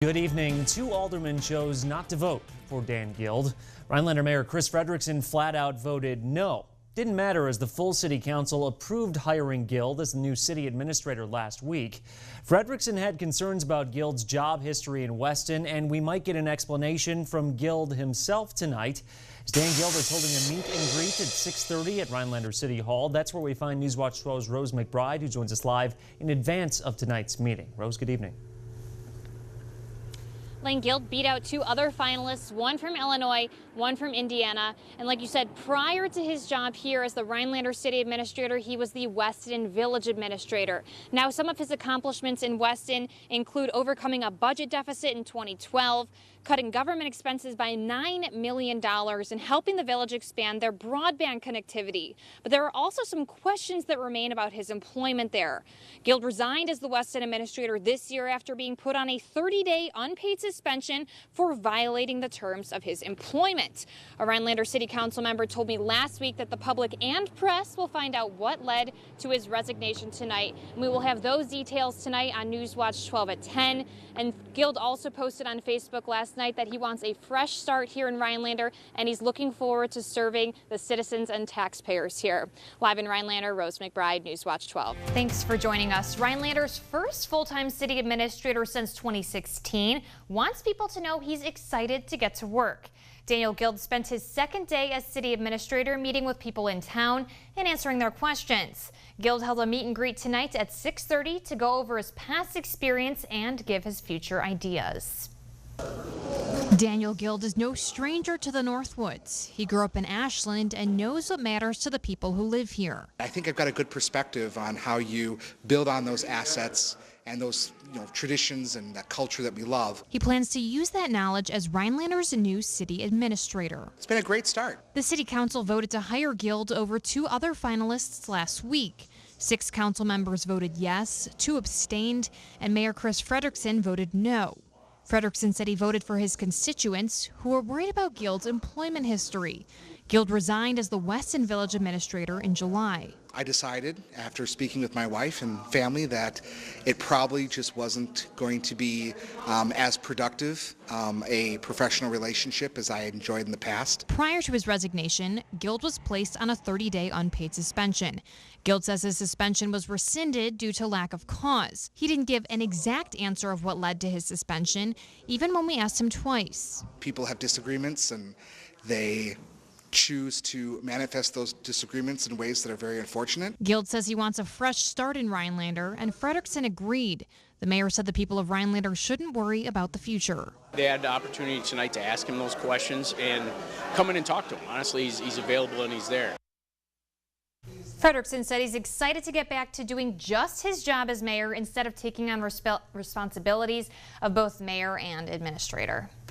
Good evening. Two aldermen chose not to vote for Dan Guild. Rhinelander Mayor Chris Frederickson flat out voted no. Didn't matter as the full city council approved hiring Guild as the new city administrator last week. Frederickson had concerns about Guild's job history in Weston, and we might get an explanation from Guild himself tonight. As Dan Guild is holding a meet and greet at 6:30 at Rhinelander City Hall. That's where we find Newswatch 12's Rose McBride, who joins us live in advance of tonight's meeting. Rose, good evening. Lane, Guild beat out two other finalists, one from Illinois, one from Indiana. And like you said, prior to his job here as the Rhinelander City Administrator, he was the Weston Village Administrator. Now, some of his accomplishments in Weston include overcoming a budget deficit in 2012, cutting government expenses by $9 million, and helping the village expand their broadband connectivity. But there are also some questions that remain about his employment there. Guild resigned as the Weston Administrator this year after being put on a 30-day unpaid suspension for violating the terms of his employment. A Rhinelander City Council member told me last week that the public and press will find out what led to his resignation tonight. And we will have those details tonight on Newswatch 12 at 10. And Guild also posted on Facebook last night that he wants a fresh start here in Rhinelander, and he's looking forward to serving the citizens and taxpayers here. Live in Rhinelander, Rose McBride, Newswatch 12. Thanks for joining us. Rhinelander's first full-time city administrator since 2016 wants people to know he's excited to get to work. Daniel Guild spent his second day as city administrator meeting with people in town and answering their questions. Guild held a meet and greet tonight at 6:30 to go over his past experience and give his future ideas. Daniel Guild is no stranger to the Northwoods. He grew up in Ashland and knows what matters to the people who live here. I think I've got a good perspective on how you build on those assets and those traditions and that culture that we love. He plans to use that knowledge as Rhinelander's new city administrator. It's been a great start. The city council voted to hire Guild over two other finalists last week. 6 council members voted yes, 2 abstained, and Mayor Chris Frederickson voted no. Frederickson said he voted for his constituents who were worried about Guild's employment history. Guild resigned as the Weston Village Administrator in July. I decided, after speaking with my wife and family, that it probably just wasn't going to be as productive a professional relationship as I had enjoyed in the past. Prior to his resignation, Guild was placed on a 30-day unpaid suspension. Guild says his suspension was rescinded due to lack of cause. He didn't give an exact answer of what led to his suspension, even when we asked him twice. People have disagreements and they choose to manifest those disagreements in ways that are very unfortunate. Guild says he wants a fresh start in Rhinelander, and Frederickson agreed. The mayor said the people of Rhinelander shouldn't worry about the future. They had the opportunity tonight to ask him those questions and come in and talk to him. Honestly, he's available and he's there. Frederickson said he's excited to get back to doing just his job as mayor instead of taking on responsibilities of both mayor and administrator.